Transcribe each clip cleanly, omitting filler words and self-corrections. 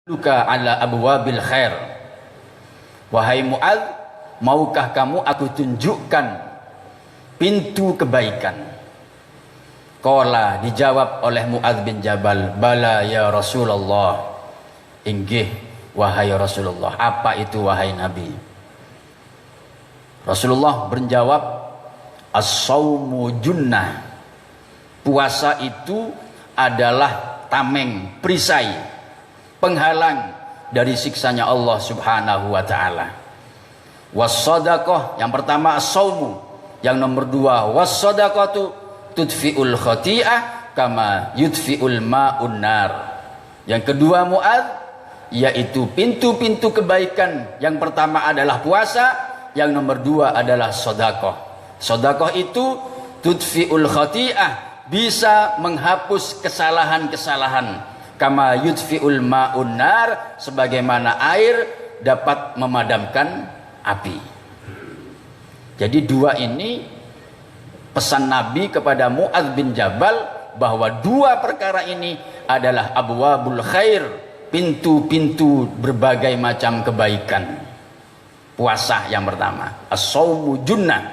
Luka ala abwabil khair. Wahai Mu'adz, maukah kamu aku tunjukkan pintu kebaikan? Qala, dijawab oleh Mu'adz bin Jabal, bala ya Rasulullah. Inggih wahai Rasulullah. Apa itu wahai Nabi? Rasulullah menjawab, as-saumu junnah. Puasa itu adalah tameng, perisai, penghalang dari siksanya Allah Subhanahu wa ta'ala. Was-sadaqah, yang pertama as-saumu, yang nomor dua was-sadaqatu tudfi'ul khati'ah kama yudfi'ul ma'un nar. Yang kedua Mu'adz, yaitu pintu-pintu kebaikan. Yang pertama adalah puasa, yang nomor dua adalah sedekah. Sedekah itu tudfi'ul khati'ah, bisa menghapus kesalahan-kesalahan. Kama yudfi'ul ma'un nar, sebagaimana air dapat memadamkan api. Jadi dua ini pesan Nabi kepada Mu'adz bin Jabal, bahwa dua perkara ini adalah abwabul khair, pintu-pintu berbagai macam kebaikan. Puasa yang pertama, as-saumu junnah.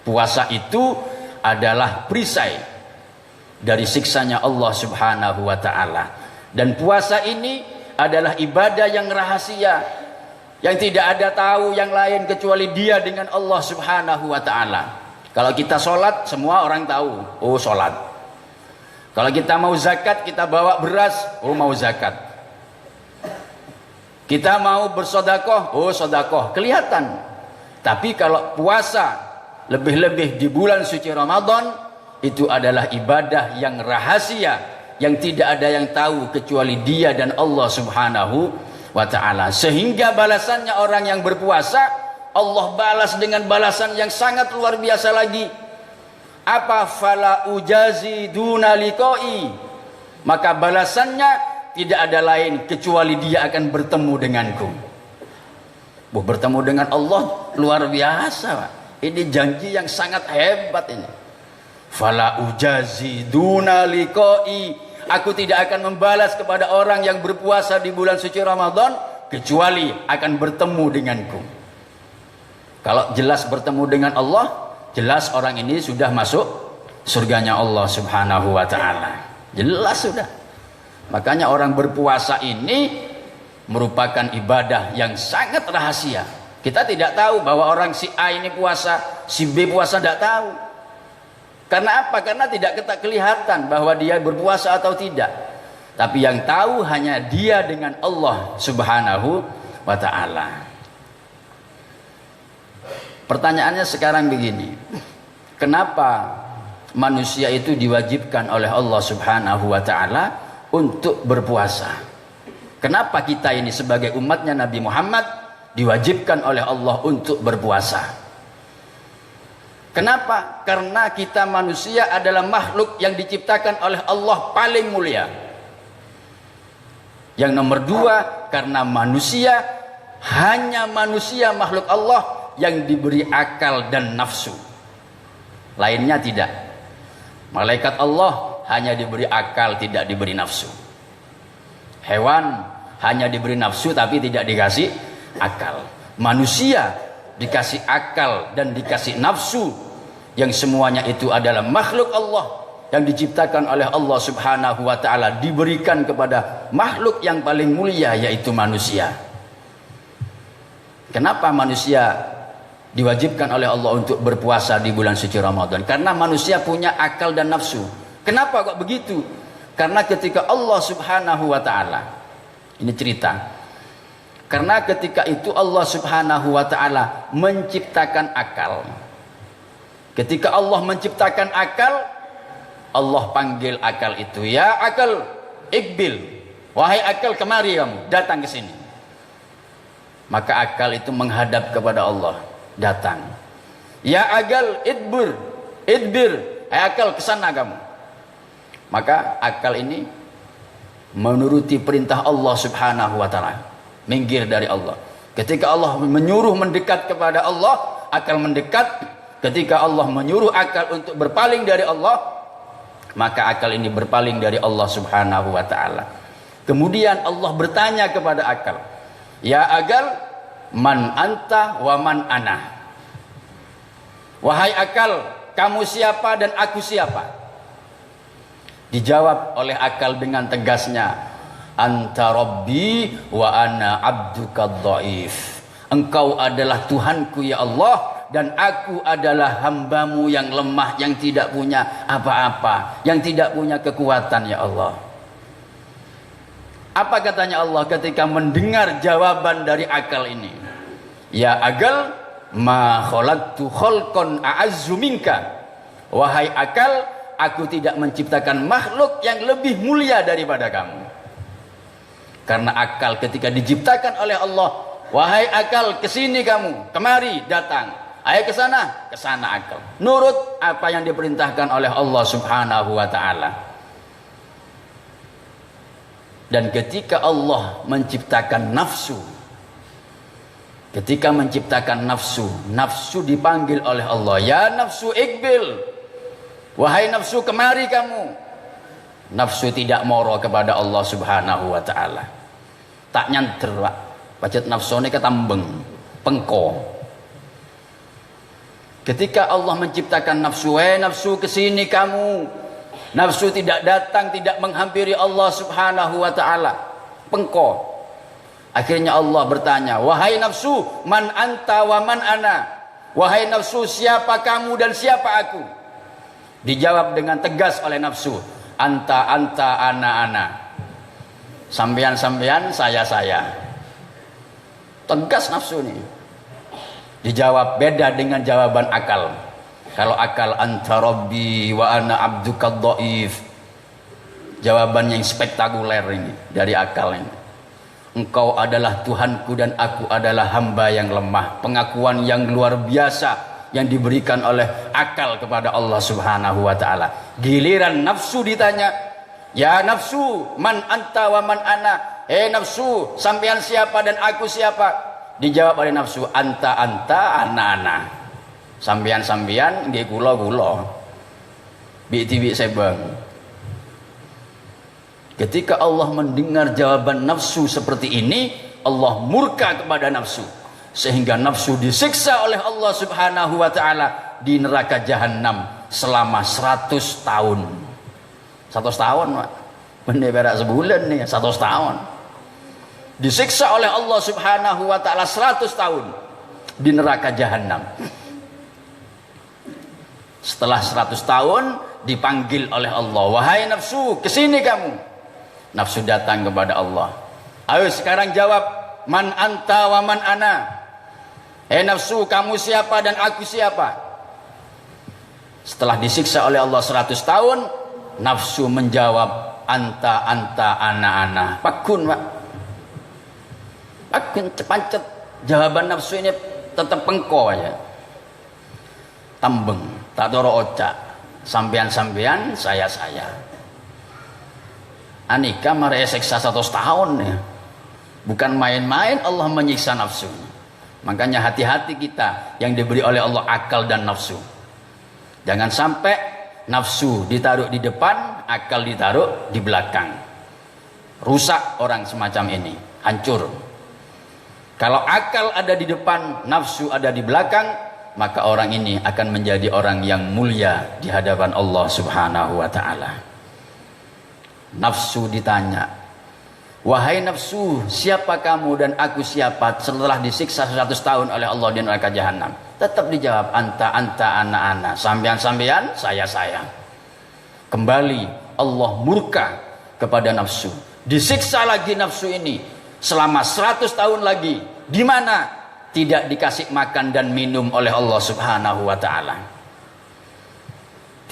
Puasa itu adalah perisai dari siksanya Allah Subhanahu wa ta'ala. Dan puasa ini adalah ibadah yang rahasia, yang tidak ada tahu yang lain kecuali dia dengan Allah Subhanahu wa ta'ala. Kalau kita sholat, semua orang tahu, oh sholat. Kalau kita mau zakat, kita bawa beras, oh mau zakat. Kita mau bersodakoh, oh sodakoh, kelihatan. Tapi kalau puasa, lebih-lebih di bulan suci Ramadan, itu adalah ibadah yang rahasia, yang tidak ada yang tahu kecuali dia dan Allah Subhanahu wa ta'ala. Sehingga balasannya orang yang berpuasa, Allah balas dengan balasan yang sangat luar biasa lagi. Apa? Fala ujazi duna liqai. Maka balasannya tidak ada lain kecuali dia akan bertemu denganku. Bertemu dengan Allah luar biasa, Pak. Ini janji yang sangat hebat ini. Fala ujazi duna liqai. Aku tidak akan membalas kepada orang yang berpuasa di bulan suci Ramadan kecuali akan bertemu denganku. Kalau jelas bertemu dengan Allah, jelas orang ini sudah masuk surganya Allah Subhanahu wa ta'ala. Jelas sudah. Makanya orang berpuasa ini merupakan ibadah yang sangat rahasia. Kita tidak tahu bahwa orang si A ini puasa, si B puasa, tidak tahu. Karena apa? Karena tidak kelihatan bahwa dia berpuasa atau tidak. Tapi yang tahu hanya dia dengan Allah Subhanahu wa ta'ala. Pertanyaannya sekarang begini, kenapa manusia itu diwajibkan oleh Allah Subhanahu wa ta'ala untuk berpuasa? Kenapa kita ini sebagai umatnya Nabi Muhammad diwajibkan oleh Allah untuk berpuasa? Kenapa? Karena kita manusia adalah makhluk yang diciptakan oleh Allah paling mulia. Yang nomor dua, karena manusia, hanya manusia makhluk Allah yang diberi akal dan nafsu. Lainnya tidak. Malaikat Allah hanya diberi akal, tidak diberi nafsu. Hewan hanya diberi nafsu tapi tidak dikasih akal. Manusia dikasih akal dan dikasih nafsu, yang semuanya itu adalah makhluk Allah yang diciptakan oleh Allah Subhanahu wa ta'ala, diberikan kepada makhluk yang paling mulia, yaitu manusia. Kenapa manusia diwajibkan oleh Allah untuk berpuasa di bulan suci Ramadan? Karena manusia punya akal dan nafsu. Kenapa kok begitu? Karena ketika Allah Subhanahu wa ta'ala, ini cerita, karena ketika itu Allah Subhanahu wa ta'ala menciptakan akal. Ketika Allah menciptakan akal, Allah panggil akal itu, ya akal, ikbil, wahai akal, kemari kamu, datang ke sini. Maka akal itu menghadap kepada Allah, datang. Ya akal, idbir, hai akal, kesana kamu. Maka akal ini menuruti perintah Allah Subhanahu wa ta'ala, minggir dari Allah. Ketika Allah menyuruh mendekat kepada Allah, akal mendekat. Ketika Allah menyuruh akal untuk berpaling dari Allah, maka akal ini berpaling dari Allah Subhanahu wa ta'ala. Kemudian Allah bertanya kepada akal, ya akal, man anta wa man ana. Wahai akal, kamu siapa dan aku siapa? Dijawab oleh akal dengan tegasnya, anta rabbi wa ana abduka dhaif. Engkau adalah Tuhanku ya Allah, dan aku adalah hambamu yang lemah, yang tidak punya apa-apa, yang tidak punya kekuatan ya Allah. Apa katanya Allah ketika mendengar jawaban dari akal ini? Ya akal, ma khalaqtu khalqan a'azzu minka. Wahai akal, aku tidak menciptakan makhluk yang lebih mulia daripada kamu. Karena akal ketika diciptakan oleh Allah, wahai akal, kesini kamu, kemari datang. Ayo ke sana akal. Nurut apa yang diperintahkan oleh Allah Subhanahu wa taala. Dan ketika Allah menciptakan nafsu, nafsu dipanggil oleh Allah, ya nafsu ikbil, wahai nafsu kemari kamu. Nafsu tidak moro kepada Allah Subhanahu wa taala. Tak nyanter, Pak. Pacet nafsu ini ketambeng, pengko. Ketika Allah menciptakan nafsu, wahai nafsu kesini kamu. Nafsu tidak datang, tidak menghampiri Allah Subhanahu wa taala. Pengko. Akhirnya Allah bertanya, wahai nafsu, man anta wa man ana. Wahai nafsu, siapa kamu dan siapa aku? Dijawab dengan tegas oleh nafsu, anta ana. Sampean saya. Tegas nafsu ini. Dijawab beda dengan jawaban akal. Kalau akal, anta rabbi wa ana abduka dhaif. Jawaban yang spektakuler ini dari akal ini. Engkau adalah Tuhanku dan aku adalah hamba yang lemah. Pengakuan yang luar biasa yang diberikan oleh akal kepada Allah Subhanahu wa taala. Giliran nafsu ditanya, ya nafsu, man anta wa man ana. Nafsu, sampean siapa dan aku siapa? Dijawab oleh nafsu, anta ana. Sambian nggih kula bi sebang. Ketika Allah mendengar jawaban nafsu seperti ini, Allah murka kepada nafsu sehingga nafsu disiksa oleh Allah Subhanahu wa taala di neraka jahanam selama 100 tahun. 100 tahun, Pak. Bener berak sebulan nih, 100 tahun. Disiksa oleh Allah Subhanahu wa taala 100 tahun di neraka jahanam. Setelah 100 tahun dipanggil oleh Allah, wahai nafsu, kesini kamu. Nafsu datang kepada Allah. Ayo sekarang jawab, man anta wa man ana. Nafsu, kamu siapa dan aku siapa? Setelah disiksa oleh Allah 100 tahun, nafsu menjawab, anta ana. Pakun, Pak. Pakun cepancet. Jawaban nafsu ini tetap pengko aja. Tambeng, tak doro ocak. Sampean saya. Anika mare siksa 100 tahun ya. Bukan main-main Allah menyiksa nafsu. Makanya hati-hati kita yang diberi oleh Allah akal dan nafsu. Jangan sampai nafsu ditaruh di depan, akal ditaruh di belakang. Rusak orang semacam ini, hancur. Kalau akal ada di depan, nafsu ada di belakang, maka orang ini akan menjadi orang yang mulia di hadapan Allah Subhanahu wa taala. Nafsu ditanya, wahai nafsu, siapa kamu dan aku siapa? Setelah disiksa 100 tahun oleh Allah di neraka jahanam, tetap dijawab, anta ana. Sampean saya. Kembali Allah murka kepada nafsu. Disiksa lagi nafsu ini selama 100 tahun lagi. Di mana? Tidak dikasih makan dan minum oleh Allah Subhanahu wa taala.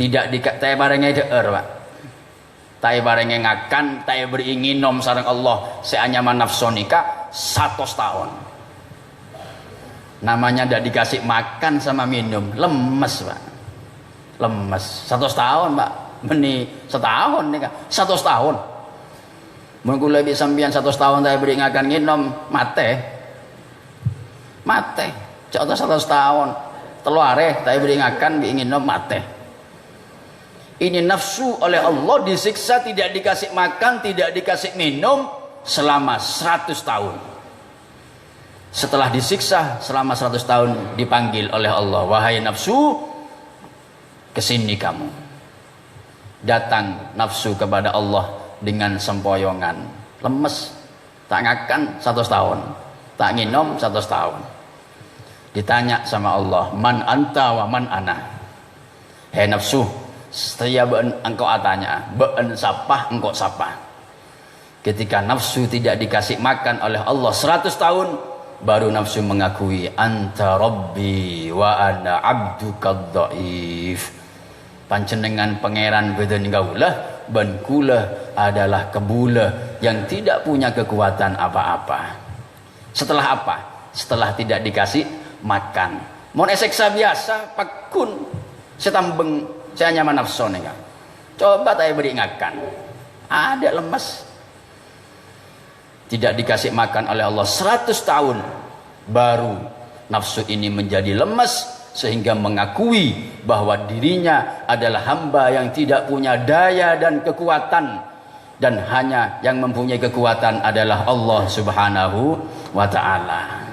Tidak dikasih barangnya deur, Pak. Tai barangnya ngakan, tai beri nginom sareng Allah seanyaman nafsonika 100 tahun. Namanya tidak dikasih makan sama minum, lemes, Pak. Lemes 100 tahun, Pak. Meni setahun nih, 100 tahun. Mun kula lebih sampeyan 100 tahun tai beri ngakan nginom, mate. Contoh 100 tahun. Telu areh tai beri ngakan, beri nginom, mate. Ini nafsu oleh Allah disiksa, tidak dikasih makan, tidak dikasih minum selama 100 tahun. Setelah disiksa selama 100 tahun, dipanggil oleh Allah, wahai nafsu, kesini kamu. Datang nafsu kepada Allah dengan sempoyongan, lemes, tak ngakan 100 tahun, tak minum 100 tahun. Ditanya sama Allah, man anta wa man ana. Hei nafsu, setia beun engkau atanya, beun sapah engkau sapah. Ketika nafsu tidak dikasih makan oleh Allah 100 tahun, baru nafsu mengakui, anta rabbi wa ana abduka dhaif. Panjenengan pangeran beden gaulah, ban kula adalah kebula yang tidak punya kekuatan apa-apa. Setelah apa? Setelah tidak dikasih makan. Mau eseksa biasa, pakun, setambeng, saya nyaman nafsu nih. Coba saya beri ngakan, ada lemas. Tidak dikasih makan oleh Allah 100 tahun, baru nafsu ini menjadi lemas, sehingga mengakui bahwa dirinya adalah hamba yang tidak punya daya dan kekuatan, dan hanya yang mempunyai kekuatan adalah Allah subhanahu wa ta'ala.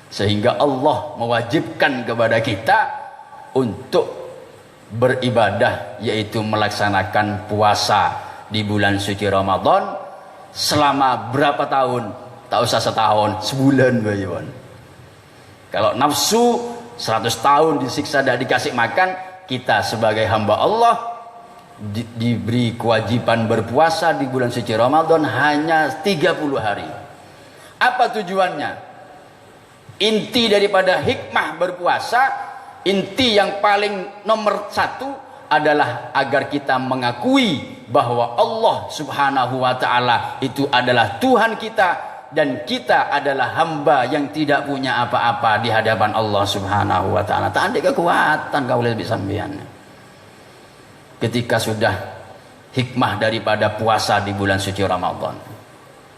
Sehingga Allah mewajibkan kepada kita untuk beribadah, yaitu melaksanakan puasa di bulan suci Ramadan selama berapa tahun? Tak usah setahun, sebulan bayon. Kalau nafsu 100 tahun disiksa dan dikasih makan, kita sebagai hamba Allah diberi kewajiban berpuasa di bulan suci Ramadan hanya 30 hari. Apa tujuannya? Inti daripada hikmah berpuasa, inti yang paling nomor 1 adalah agar kita mengakui bahwa Allah subhanahu wa ta'ala itu adalah Tuhan kita, dan kita adalah hamba yang tidak punya apa-apa di hadapan Allah subhanahu wa ta'ala. Tak ada kekuatan kau lebih sambian. Ketika sudah hikmah daripada puasa di bulan suci Ramadan,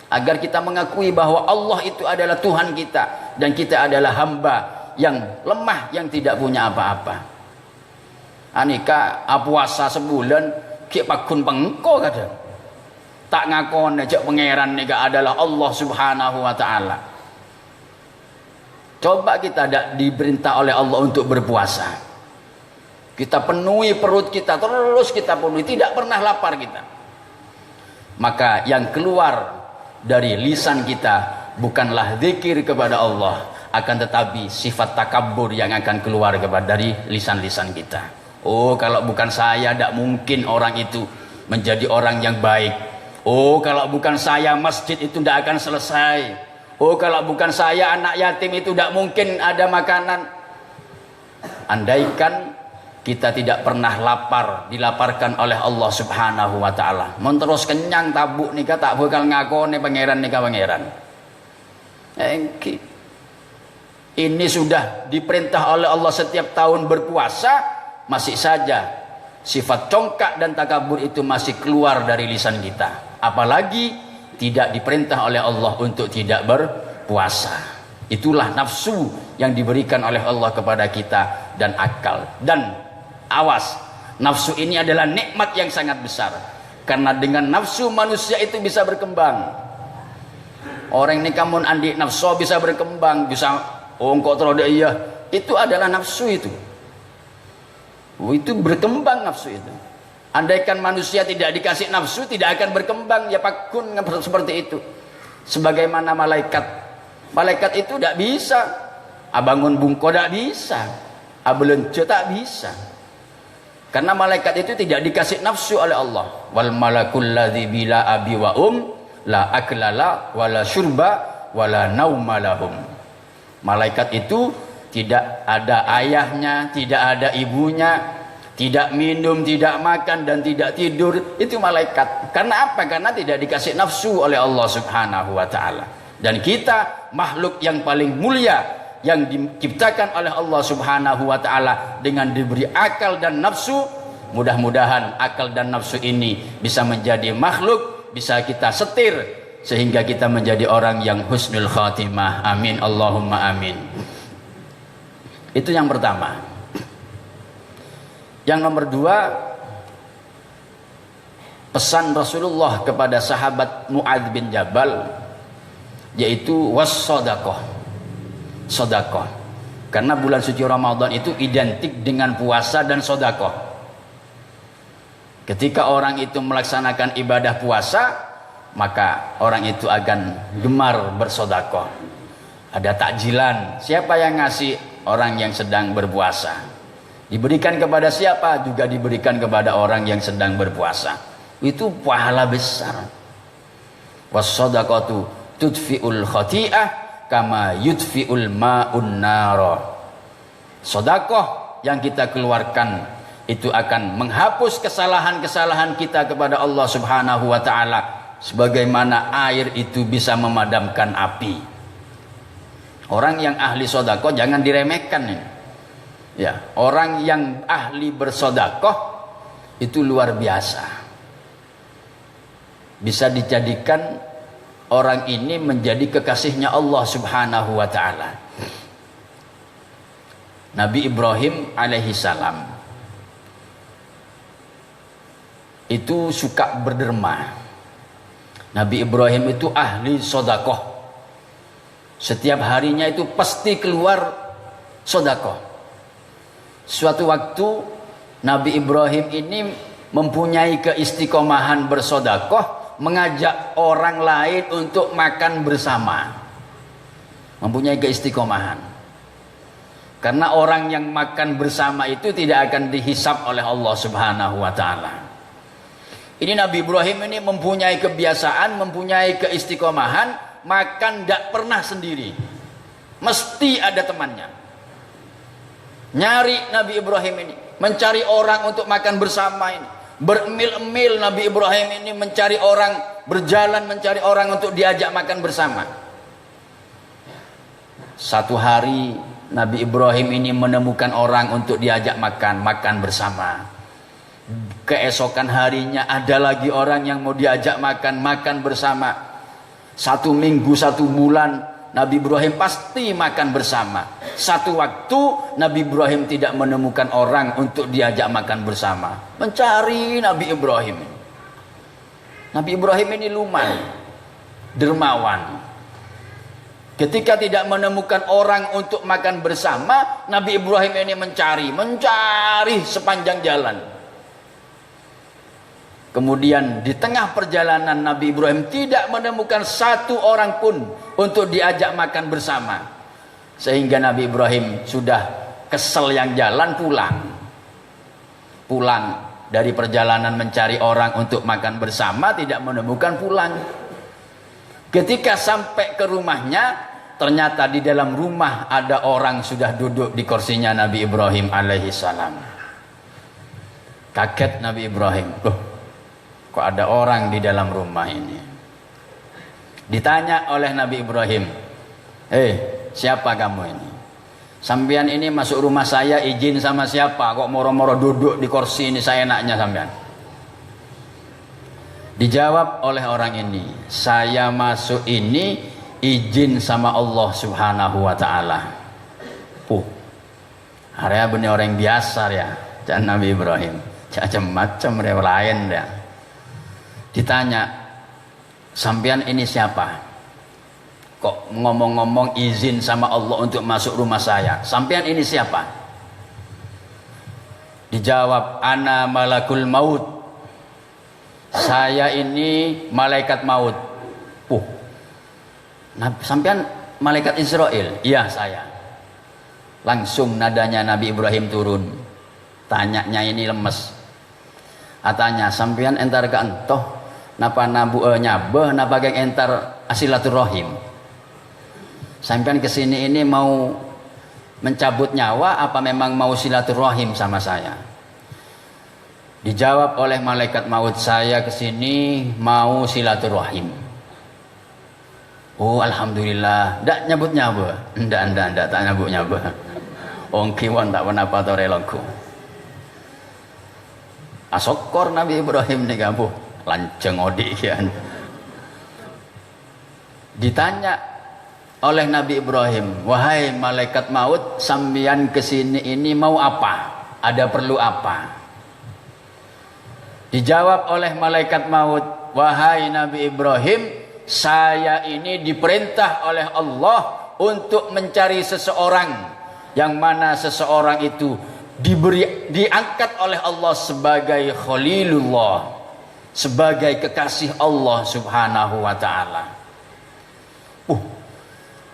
agar kita mengakui bahwa Allah itu adalah Tuhan kita, dan kita adalah hamba yang lemah, yang tidak punya apa-apa. Anika puasa sebulan ki pakun pengko kadang tak ngakon aja pangeran nika adalah Allah subhanahu wa ta'ala. Coba kita tidak diperintah oleh Allah untuk berpuasa, kita penuhi perut kita, terus kita penuhi, tidak pernah lapar kita, maka yang keluar dari lisan kita bukanlah zikir kepada Allah, akan tetapi sifat takabur yang akan keluar dari lisan-lisan kita. Oh, kalau bukan saya, tidak mungkin orang itu menjadi orang yang baik. Oh, kalau bukan saya, masjid itu tidak akan selesai. Oh, kalau bukan saya, anak yatim itu tidak mungkin ada makanan. Andaikan kita tidak pernah lapar, dilaparkan oleh Allah subhanahu wa ta'ala, mau terus kenyang tabuk nika tak bakal ngakone pangeran nika pangeran. Ini sudah diperintah oleh Allah setiap tahun berpuasa, masih saja sifat congkak dan takabur itu masih keluar dari lisan kita, apalagi tidak diperintah oleh Allah untuk tidak berpuasa. Itulah nafsu yang diberikan oleh Allah kepada kita, dan akal. Dan awas, nafsu ini adalah nikmat yang sangat besar, karena dengan nafsu manusia itu bisa berkembang. Orang ini kamu andi nafsu bisa berkembang, bisa kok terode iya, itu adalah nafsu itu. Itu berkembang nafsu itu. Andaikan manusia tidak dikasih nafsu, tidak akan berkembang, ya pakun seperti itu. Sebagaimana malaikat, malaikat itu tidak bisa abangun bungko, tidak bisa abelenco, tak bisa, karena malaikat itu tidak dikasih nafsu oleh Allah. Wal malakul ladzi bila abi wa la aklala wala syurba wala nauma lahum. Malaikat itu tidak ada ayahnya, tidak ada ibunya, tidak minum, tidak makan, dan tidak tidur. Itu malaikat. Karena apa? Karena tidak dikasih nafsu oleh Allah subhanahu wa ta'ala. Dan kita makhluk yang paling mulia yang diciptakan oleh Allah subhanahu wa ta'ala dengan diberi akal dan nafsu. Mudah-mudahan akal dan nafsu ini bisa menjadi makhluk, bisa kita setir, sehingga kita menjadi orang yang husnul khatimah. Amin Allahumma amin. Itu yang pertama. Yang nomor dua, pesan Rasulullah kepada sahabat Mu'adz bin Jabal, yaitu was-shadaqah, sedekah. Karena bulan suci Ramadan itu identik dengan puasa dan sedekah. Ketika orang itu melaksanakan ibadah puasa, maka orang itu akan gemar bersedekah. Ada takjilan, siapa yang ngasih? Orang yang sedang berpuasa. Diberikan kepada siapa? Juga diberikan kepada orang yang sedang berpuasa. Itu pahala besar. Was-shadaqatu tudfi'ul khati'ah kama yudfi'ul ma'un nara. Sedekah yang kita keluarkan itu akan menghapus kesalahan-kesalahan kita kepada Allah Subhanahu wa taala, sebagaimana air itu bisa memadamkan api. Orang yang ahli sedekah jangan diremehkan ini. Ya, orang yang ahli bersedekah itu luar biasa. Bisa dijadikan orang ini menjadi kekasihnya Allah Subhanahu wa taala. Nabi Ibrahim alaihi salam itu suka berderma. Nabi Ibrahim itu ahli sedekah. Setiap harinya itu pasti keluar sedekah. Suatu waktu Nabi Ibrahim ini mempunyai keistiqomahan bersedekah, mengajak orang lain untuk makan bersama. Mempunyai keistiqomahan. Karena orang yang makan bersama itu tidak akan dihisab oleh Allah Subhanahu wa taala. Ini Nabi Ibrahim ini mempunyai kebiasaan, mempunyai keistiqomahan, makan tidak pernah sendiri, mesti ada temannya. Nyari Nabi Ibrahim ini, mencari orang untuk makan bersama ini. Bermil-mil Nabi Ibrahim ini mencari orang, berjalan mencari orang untuk diajak makan bersama. Satu hari Nabi Ibrahim ini menemukan orang untuk diajak makan bersama. Keesokan harinya ada lagi orang yang mau diajak makan bersama. 1 minggu, 1 bulan Nabi Ibrahim pasti makan bersama. Satu waktu Nabi Ibrahim tidak menemukan orang untuk diajak makan bersama. Mencari Nabi Ibrahim. Nabi Ibrahim ini luman, dermawan. Ketika tidak menemukan orang untuk makan bersama, Nabi Ibrahim ini mencari sepanjang jalan. Kemudian di tengah perjalanan Nabi Ibrahim tidak menemukan satu orang pun untuk diajak makan bersama. Sehingga Nabi Ibrahim sudah kesel yang jalan pulang dari perjalanan mencari orang untuk makan bersama, tidak menemukan pulang. Ketika sampai ke rumahnya, ternyata di dalam rumah ada orang sudah duduk di kursinya Nabi Ibrahim alaihi salam. Kaget Nabi Ibrahim, kok ada orang di dalam rumah ini? Ditanya oleh Nabi Ibrahim, siapa kamu ini? Sampean ini masuk rumah saya izin sama siapa? Kok moro-moro duduk di kursi ini seenaknya sampean? Dijawab oleh orang ini, saya masuk ini izin sama Allah Subhanahu wa taala. Area bener orang biasa ya, dan Nabi Ibrahim macam-macam lain ya. Ditanya, sampean ini siapa? Kok ngomong-ngomong izin sama Allah untuk masuk rumah saya? Sampean ini siapa? Dijawab, ana malakul maut. Saya ini malaikat maut. Sampean malaikat Israel? Iya, saya. Langsung nadanya Nabi Ibrahim turun. Tanyanya ini lemes. Katanya, sampean entar ke entoh napa nabu nyabeh napa geng entar asilaturrahim. Sampean kesini ini mau mencabut nyawa apa memang mau silaturrahim sama saya? Dijawab oleh malaikat maut, saya kesini mau silaturrahim. Oh alhamdulillah, ndak nyabut nyawa, ndak tak nyabut nyawa. Ong kiwan tak pernah patore lagu. Asokor Nabi Ibrahim nih kamu lanceng odi kian. Ditanya oleh Nabi Ibrahim, wahai malaikat maut, sambian kesini ini mau apa? Ada perlu apa? Dijawab oleh malaikat maut, wahai Nabi Ibrahim, saya ini diperintah oleh Allah untuk mencari seseorang yang mana seseorang itu diangkat oleh Allah sebagai Khalilullah, sebagai kekasih Allah Subhanahu wa taala.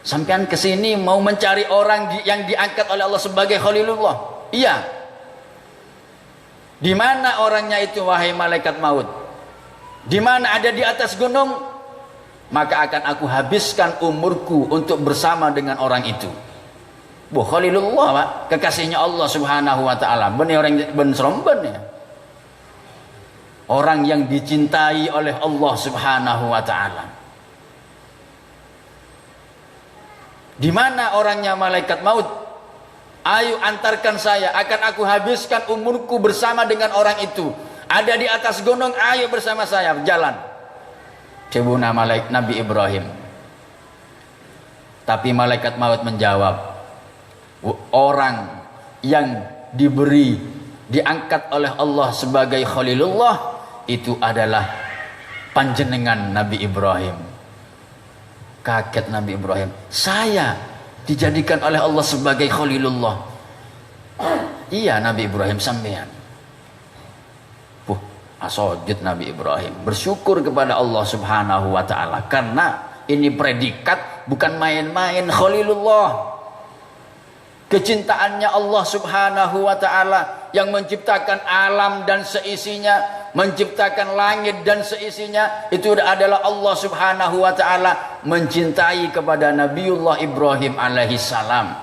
Sampean kesini mau mencari orang yang diangkat oleh Allah sebagai Khalilullah? Iya. Di mana orangnya itu wahai malaikat maut? Di mana? Ada di atas gunung? Maka akan aku habiskan umurku untuk bersama dengan orang itu. Khalilullah, Pak, kekasihnya Allah Subhanahu wa taala. Benih orang ben seromben ya. Orang yang dicintai oleh Allah Subhanahu wa taala. Di mana orangnya malaikat maut? Ayo antarkan saya, akan aku habiskan umurku bersama dengan orang itu. Ada di atas gunung, ayo bersama saya jalan. Cebuna malaikat Nabi Ibrahim. Tapi malaikat maut menjawab, orang yang diangkat oleh Allah sebagai Khalilullah itu adalah panjenengan Nabi Ibrahim. Kaget Nabi Ibrahim, saya dijadikan oleh Allah sebagai Khalilullah. Iya Nabi Ibrahim sampean. Asojud Nabi Ibrahim bersyukur kepada Allah Subhanahu wa taala karena ini predikat bukan main-main. Khalilullah, kecintaannya Allah Subhanahu wa taala yang menciptakan alam dan seisinya, menciptakan langit dan seisinya, itu adalah Allah Subhanahu wa taala mencintai kepada Nabiullah Ibrahim alaihi salam.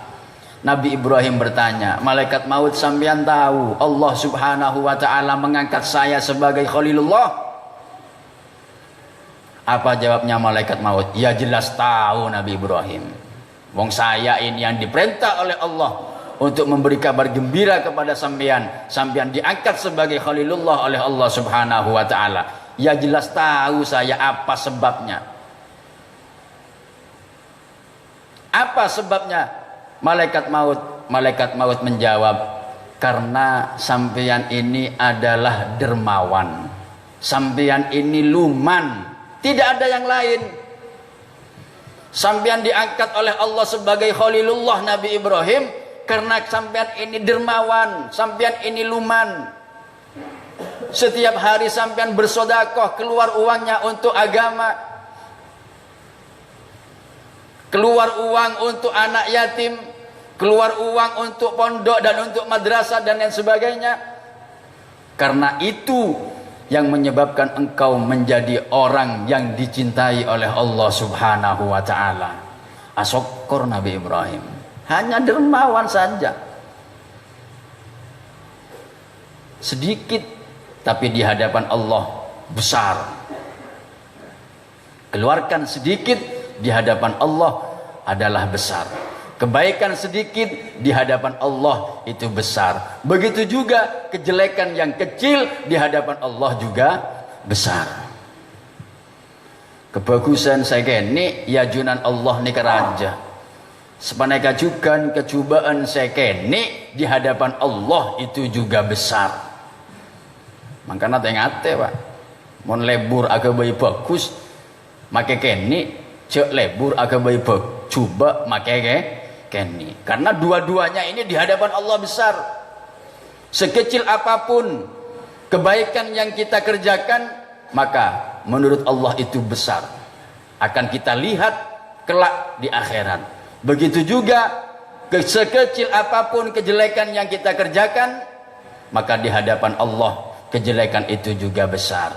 Nabi Ibrahim bertanya, malaikat maut sampean tahu Allah Subhanahu wa taala mengangkat saya sebagai Khalilullah? Apa jawabnya malaikat maut? Ya jelas tahu Nabi Ibrahim. Wong saya ini yang diperintah oleh Allah untuk memberi kabar gembira kepada sampean. Sampean diangkat sebagai Khalilullah oleh Allah Subhanahu wa taala. Ya jelas tahu saya apa sebabnya. Apa sebabnya? Malaikat maut menjawab, karena sampean ini adalah dermawan. Sampean ini luman, tidak ada yang lain. Sampean diangkat oleh Allah sebagai Khalilullah Nabi Ibrahim karena sampean ini dermawan, sampean ini luman. Setiap hari sampean bersedekah, keluar uangnya untuk agama, keluar uang untuk anak yatim, keluar uang untuk pondok dan untuk madrasah dan lain sebagainya. Karena itu yang menyebabkan engkau menjadi orang yang dicintai oleh Allah Subhanahu wa taala. Asyukur Nabi Ibrahim, hanya dermawan saja, sedikit tapi di hadapan Allah besar. Keluarkan sedikit di hadapan Allah adalah besar. Kebaikan sedikit di hadapan Allah itu besar. Begitu juga kejelekan yang kecil di hadapan Allah juga besar. Kebagusan saya kini ya junan Allah ni keraja. Sepaneka juga kecubaan saya kini di hadapan Allah itu juga besar. Makanya tengate Pak, mon lebur agak bagus, make kini cek lebur agak bagus, coba make kini. Karena dua-duanya ini di hadapan Allah besar. Sekecil apapun kebaikan yang kita kerjakan, maka menurut Allah itu besar. Akan kita lihat kelak di akhirat. Begitu juga sekecil apapun kejelekan yang kita kerjakan, maka di hadapan Allah kejelekan itu juga besar.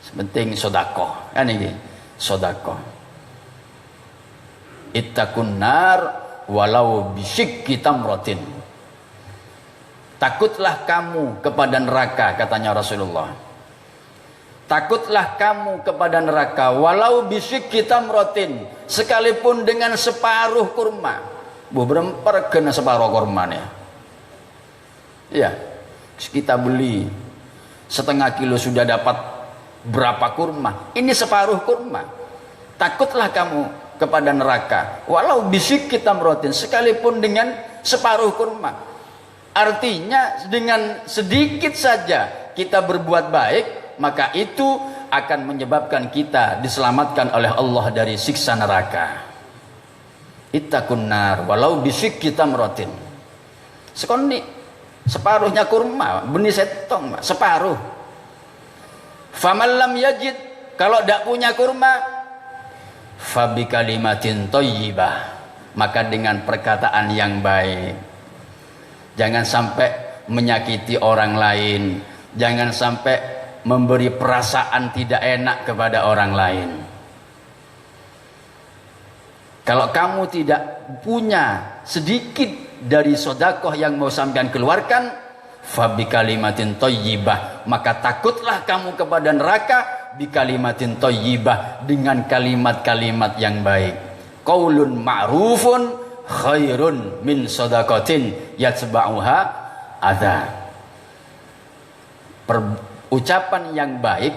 Sepenting sedekah. Kan ini sedekah. Ittaqun nar walau bisyikki tamratin. Takutlah kamu kepada neraka, katanya Rasulullah. Takutlah kamu kepada neraka walau bisyikki tamratin, sekalipun dengan separuh kurma. Bu beremper kena separuh kurma ya. Iya. Kita beli setengah kilo sudah dapat berapa kurma? Ini separuh kurma. Takutlah kamu kepada neraka walau bisyikki tamratin, sekalipun dengan separuh kurma. Artinya dengan sedikit saja kita berbuat baik, maka itu akan menyebabkan kita diselamatkan oleh Allah dari siksa neraka. Ittaqun nar walau bisyikki tamratin. Sekoni separuhnya kurma, benih setong, separuh. Faman lam yajid, kalau tidak punya kurma, fabi kalimatin thayyibah, maka dengan perkataan yang baik. Jangan sampai menyakiti orang lain, jangan sampai memberi perasaan tidak enak kepada orang lain. Kalau kamu tidak punya sedikit dari sedekah yang mau sampean keluarkan, fabi kalimatin thayyibah, maka takutlah kamu kepada neraka bi kalimatin thayyibah, dengan kalimat-kalimat yang baik. Qaulun ma'rufun khairun min shadaqatin yatba'uha adza. Ucapan yang baik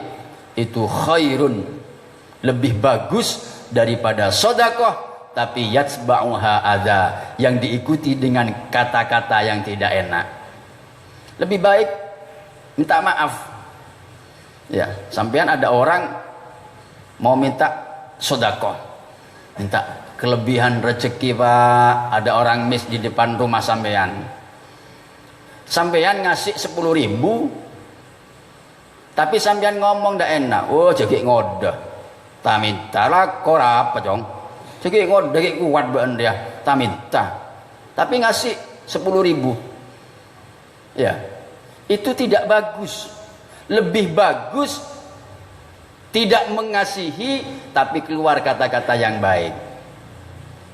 itu khairun, lebih bagus daripada sedekah tapi yatba'uha adza, yang diikuti dengan kata-kata yang tidak enak. Lebih baik minta maaf. Ya, sampean ada orang mau minta sedekah, minta kelebihan rezeki Pak, ada orang mis di depan rumah sampean. Sampean ngasih 10.000, tapi sampean ngomong ndak enak. Oh, jadi ngodah. Tak minta lah kora apa jong. Jadi ngodah ki kuat ben dia. Tak minta. Tapi ngasih 10.000. Ya. Itu tidak bagus. Lebih bagus tidak mengasihi tapi keluar kata-kata yang baik.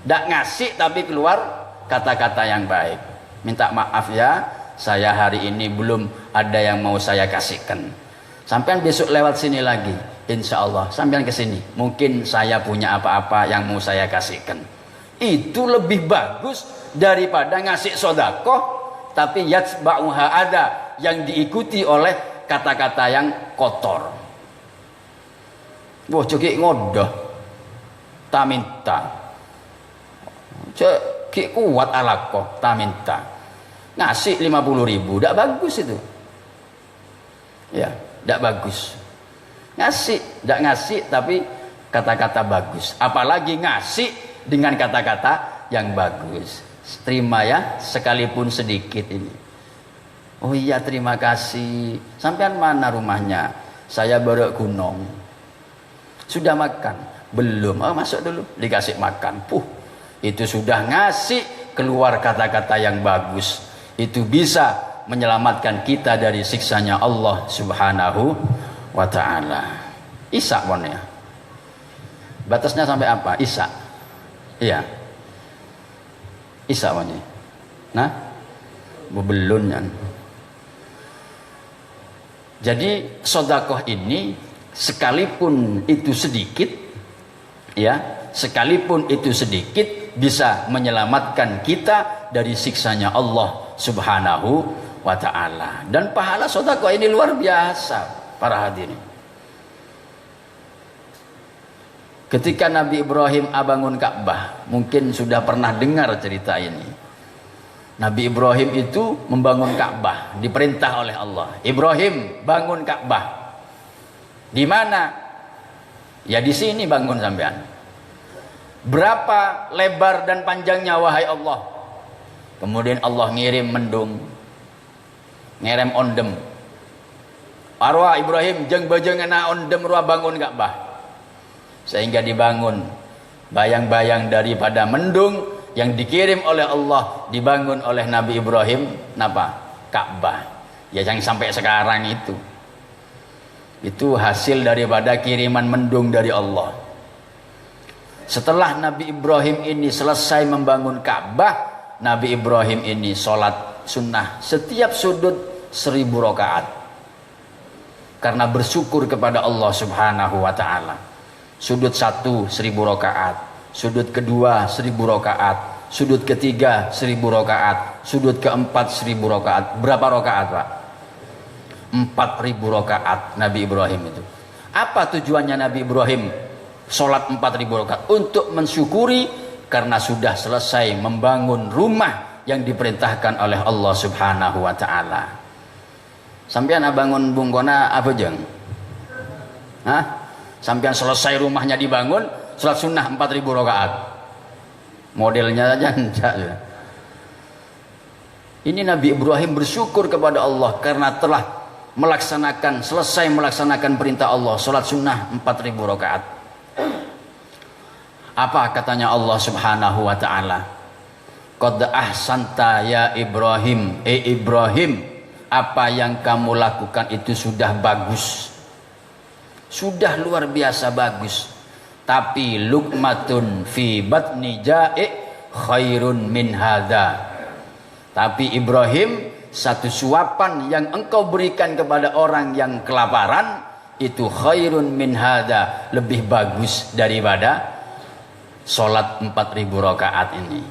Tidak ngasih tapi keluar kata-kata yang baik. Minta maaf ya, saya hari ini belum ada yang mau saya kasihkan. Sampean besok lewat sini lagi, insya Allah sampean ke sini. Mungkin saya punya apa-apa yang mau saya kasihkan. Itu lebih bagus daripada ngasih sedekah tapi yatba'uha ada, yang diikuti oleh kata-kata yang kotor. Wah, cekik ngodah, tak minta. Cekik kuat alakoh, tak minta. Ngasih 50.000, tidak bagus itu. Ya, tidak bagus. Ngasih, tidak ngasih tapi kata-kata bagus. Apalagi ngasih dengan kata-kata yang bagus. Terima ya, sekalipun sedikit ini. Oh iya, terima kasih. Sampean mana rumahnya? Saya baru Gunung. Sudah makan? Belum. Oh, masuk dulu, dikasih makan. Itu sudah ngasih, keluar kata-kata yang bagus. Itu bisa menyelamatkan kita dari siksanya Allah Subhanahu wa ta'ala. Isa ya. Batasnya sampai apa? Isa. Iya. Isa ya. Nah, belum ya. Jadi sedekah ini sekalipun itu sedikit, ya, sekalipun itu sedikit bisa menyelamatkan kita dari siksanya Allah Subhanahu wa ta'ala. Dan pahala sedekah ini luar biasa, para hadirin. Ketika Nabi Ibrahim bangun Ka'bah, mungkin sudah pernah dengar cerita ini. Nabi Ibrahim itu membangun Ka'bah, diperintah oleh Allah. Ibrahim, bangun Ka'bah. Di mana? Ya di sini bangun sampean. Berapa lebar dan panjangnya wahai Allah? Kemudian Allah ngirim mendung, ngirim ondem. Arwah Ibrahim jeng bajeng ana ondem ruah bangun Ka'bah. Sehingga dibangun bayang-bayang daripada mendung yang dikirim oleh Allah, dibangun oleh Nabi Ibrahim, napa? Ka'bah. Ya yang sampai sekarang itu hasil daripada kiriman mendung dari Allah. Setelah Nabi Ibrahim ini selesai membangun Ka'bah, Nabi Ibrahim ini sholat sunnah setiap sudut 1000 rakaat karena bersyukur kepada Allah Subhanahu wa ta'ala. Sudut 1 1000 rakaat, sudut kedua 1000 rakaat, sudut ketiga 1000 rakaat, sudut keempat 1000 rakaat. Berapa rakaat, Pak? 4000 rakaat Nabi Ibrahim itu. Apa tujuannya Nabi Ibrahim sholat 4000 rakaat? Untuk mensyukuri karena sudah selesai membangun rumah yang diperintahkan oleh Allah Subhanahu wa ta'ala. Sampean bangun bungkona apa jeng? Hah? Sampean selesai rumahnya dibangun, salat sunnah 4.000 rakaat. Modelnya aja enggak. Ini Nabi Ibrahim bersyukur kepada Allah karena telah selesai melaksanakan perintah Allah, salat sunnah 4.000 rakaat. Apa katanya Allah Subhanahu wa taala? Qad ahsanta ya Ibrahim, Ibrahim, apa yang kamu lakukan itu sudah bagus. Sudah luar biasa bagus. Tapi luqmatun fi batni ja'i khairun min hadza. Tapi Ibrahim, satu suapan yang engkau berikan kepada orang yang kelaparan itu khairun min hadza, lebih bagus daripada salat 4.000 rakaat ini.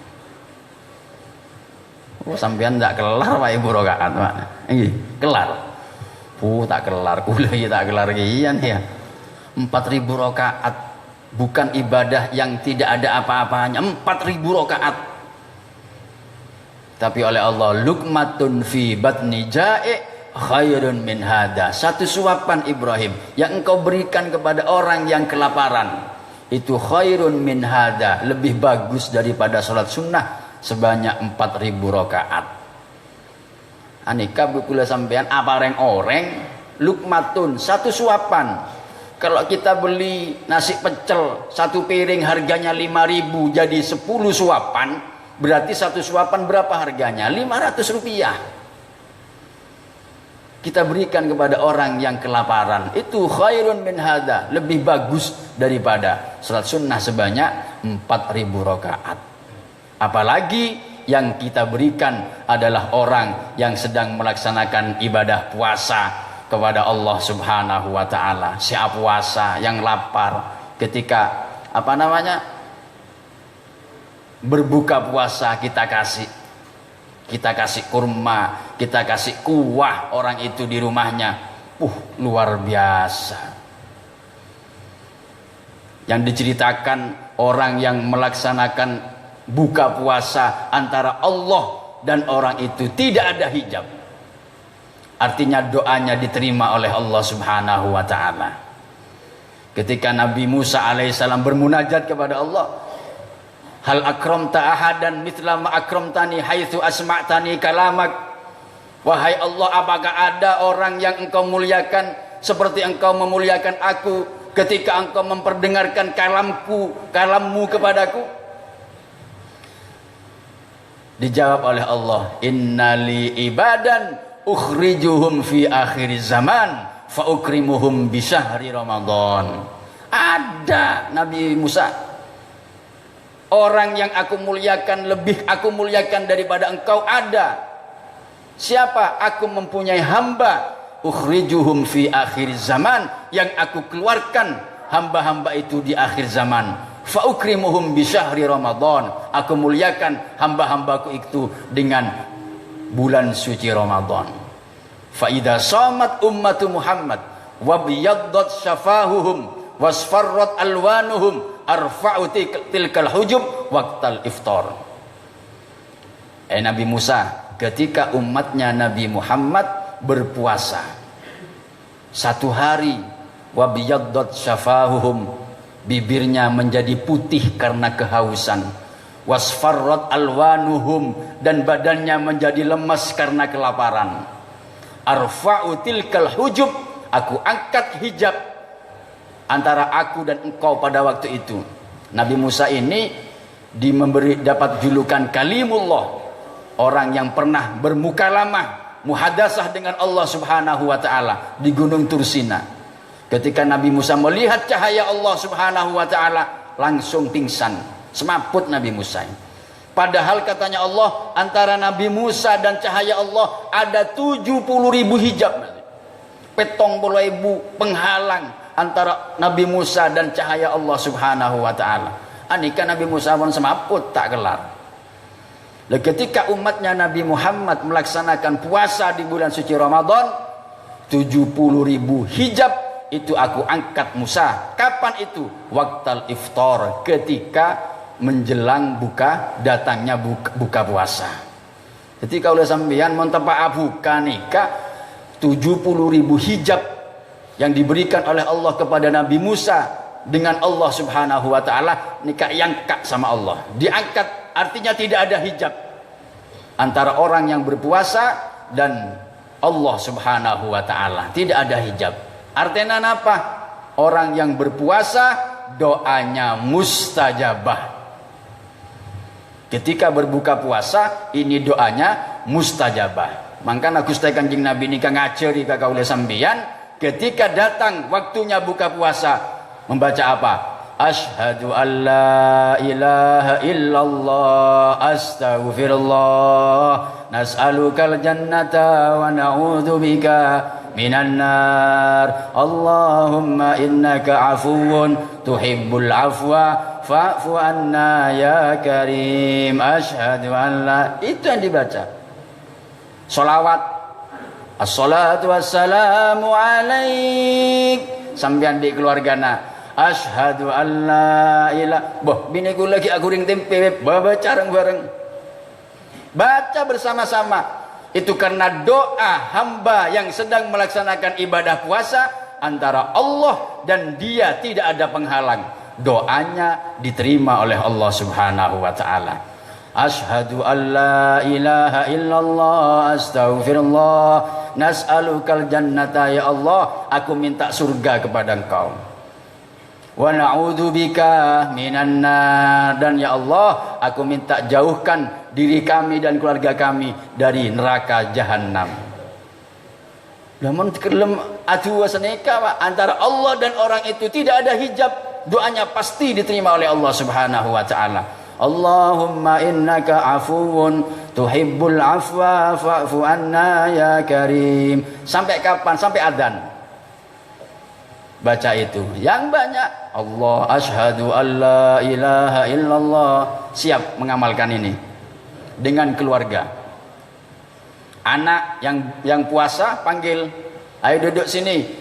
Oh, sampean enggak kelar Pak Ibu rakaat, Pak. Nggih, kelar. Tak kelar, kula tak kelar kian ya. 4.000 rakaat bukan ibadah yang tidak ada apa-apanya. 4.000 rakaat. Tapi oleh Allah, luqmatun fi batni ja'i khairun min hada. Satu suapan Ibrahim yang engkau berikan kepada orang yang kelaparan itu khairun min hada, lebih bagus daripada salat sunnah sebanyak 4.000 rakaat. Anika bukula sampean apa oreng luqmatun, satu suapan. Kalau kita beli nasi pecel satu piring harganya 5.000 jadi 10 suapan, berarti satu suapan berapa harganya? 500 rupiah. Kita berikan kepada orang yang kelaparan, itu khairun min hada, lebih bagus daripada salat sunnah sebanyak 4.000 rakaat. Apalagi yang kita berikan adalah orang yang sedang melaksanakan ibadah puasa kepada Allah Subhanahu wa taala. Siap puasa yang lapar ketika berbuka puasa, kita kasih kurma, kita kasih kuah orang itu di rumahnya. Luar biasa. Yang diceritakan orang yang melaksanakan buka puasa antara Allah dan orang itu tidak ada hijab. Artinya doanya diterima oleh Allah Subhanahu wa taala. Ketika Nabi Musa alaihissalam bermunajat kepada Allah, hal akramta ahadan mithla ma akramtani haitsu asma'tani kalamak. Wahai Allah, apakah ada orang yang engkau muliakan seperti engkau memuliakan aku ketika engkau memperdengarkan kalammu kepadaku? Dijawab oleh Allah, innali ibadan ukhrijuhum fi akhir zaman fa ukrimuhum bi syahri Ramadan. Ada Nabi Musa, orang yang aku muliakan daripada engkau ada. Siapa? Aku mempunyai hamba ukhrijuhum fi akhir zaman, yang aku keluarkan hamba-hamba itu di akhir zaman. Fa ukrimuhum bi syahri Ramadan, aku muliakan hamba-hambaku itu dengan bulan suci Ramadan. Fa idza shamat ummatu Muhammad wa biyaddat syafahuhum wasfarrat alwanuhum arfa'u tilkal hujub waqtal iftar. Nabi Musa, ketika umatnya Nabi Muhammad berpuasa satu hari, wa biyaddat syafahuhum, bibirnya menjadi putih karena kehausan, wasfarrat alwanuhum, dan badannya menjadi lemas karena kelaparan, arfa'u tilkal hujub, aku angkat hijab antara aku dan engkau pada waktu itu. Nabi Musa ini dapat julukan Kalimullah, orang yang pernah bermukalamah, muhadasah dengan Allah Subhanahu wa taala di Gunung Tursina. Ketika Nabi Musa melihat cahaya Allah Subhanahu wa taala, langsung pingsan, semaput Nabi Musa. Padahal katanya Allah, antara Nabi Musa dan cahaya Allah ada 70.000 hijab. 70.000 penghalang antara Nabi Musa dan cahaya Allah Subhanahu wa taala. Anika Nabi Musa pun semaput tak kelar. Dan ketika umatnya Nabi Muhammad melaksanakan puasa di bulan suci Ramadan, 70.000 hijab itu aku angkat Musa. Kapan itu? Waqtal iftar, ketika menjelang datangnya buka puasa. Ketika udah sampeyan mun tepak buka nikah 70.000 hijab yang diberikan oleh Allah kepada Nabi Musa dengan Allah Subhanahu wa taala, nikah yang kak sama Allah. Diangkat, artinya tidak ada hijab antara orang yang berpuasa dan Allah Subhanahu wa taala. Tidak ada hijab. Artinya apa? Orang yang berpuasa doanya mustajabah. Ketika berbuka puasa ini doanya mustajabah. Maka Gusti Kanjeng Nabi nikah ngajari ka kaula sampeyan, ketika datang waktunya buka puasa membaca apa? Asyhadu an la ilaha illallah astaghfirullah nas'alukal jannata wa na'udzubika minan nar Allahumma innaka afuwun tuhibbul afwa fa'fu anna ya karim asyhadu an la, itu yang dibaca. Sholawat, assalatu wassalamu alaik, sampean di keluargana asyhadu an la ilaha, boh bini ku lagi aku ring tempe baca bareng-bareng, baca bersama-sama. Itu karena doa hamba yang sedang melaksanakan ibadah puasa antara Allah dan dia tidak ada penghalang, doanya diterima oleh Allah Subhanahu wa taala. Asyhadu an la ilaha illallah astaghfirullah nas'alukal jannata, ya Allah aku minta surga kepada Engkau. Wa na'udzubika minan nar, dan ya Allah aku minta jauhkan diri kami dan keluarga kami dari neraka jahanam. Namun kelem adu wasaneka antara Allah dan orang itu tidak ada hijab, doanya pasti diterima oleh Allah Subhanahu wa taala. Allahumma innaka afuwun tuhibbul afwa fa'fu anna ya karim. Sampai kapan? Sampai adzan. Baca itu yang banyak. Allah asyhadu an la ilaha illallah. Siap mengamalkan ini dengan keluarga. Anak yang puasa panggil, ayo duduk sini.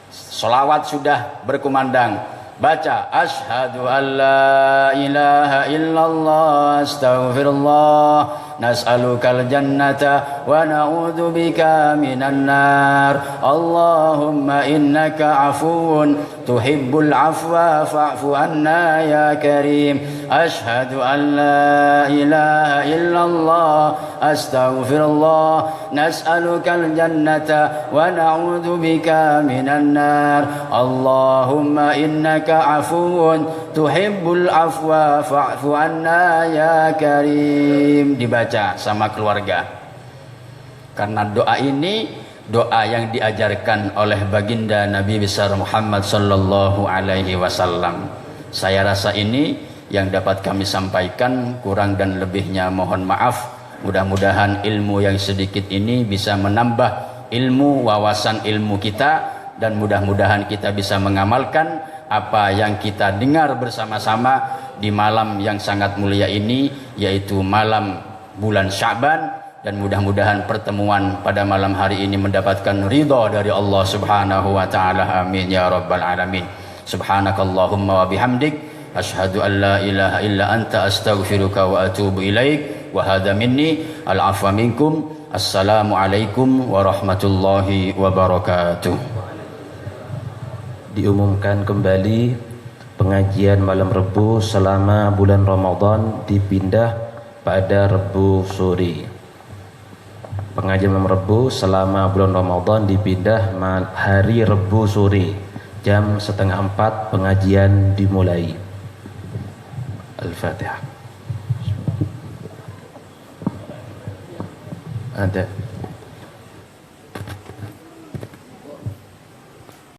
Sholawat sudah berkumandang. Baca asyhadu an la ilaha illallah astaghfirullah nas'alukal jannata wa na'udzubika minan nar Allahumma innaka afuwun tuhibbul afwa fa'fu anna ya karim asyhadu an la ilaha illallah astaghfirullah nas'alukal jannata wa na'udzubika minan nar Allahumma innaka afuwun tuhibbul afwa fa'fu anna ya karim. Dibaca sama keluarga, karena doa ini doa yang diajarkan oleh baginda Nabi besar Muhammad sallallahu alaihi wasallam. Saya rasa ini yang dapat kami sampaikan, kurang dan lebihnya mohon maaf. Mudah-mudahan ilmu yang sedikit ini bisa menambah ilmu, wawasan ilmu kita, dan mudah-mudahan kita bisa mengamalkan apa yang kita dengar bersama-sama di malam yang sangat mulia ini, yaitu malam bulan Sya'ban. Dan mudah-mudahan pertemuan pada malam hari ini mendapatkan ridha dari Allah Subhanahu wa taala. Amin ya rabbal alamin. Subhanakallahumma wa bihamdik asyhadu an la ilaha illa anta astaghfiruka wa atubu ilaik. Wa hadza minni al-'afwa minkum. Assalamu alaikum warahmatullahi wabarakatuh. Diumumkan kembali pengajian malam Rebu selama bulan Ramadan dipindah pada Rebu sore. Pengajian malam Rebu selama bulan Ramadan dipindah hari Rebu sore jam 3:30 pengajian dimulai. Al-Fatihah. Ada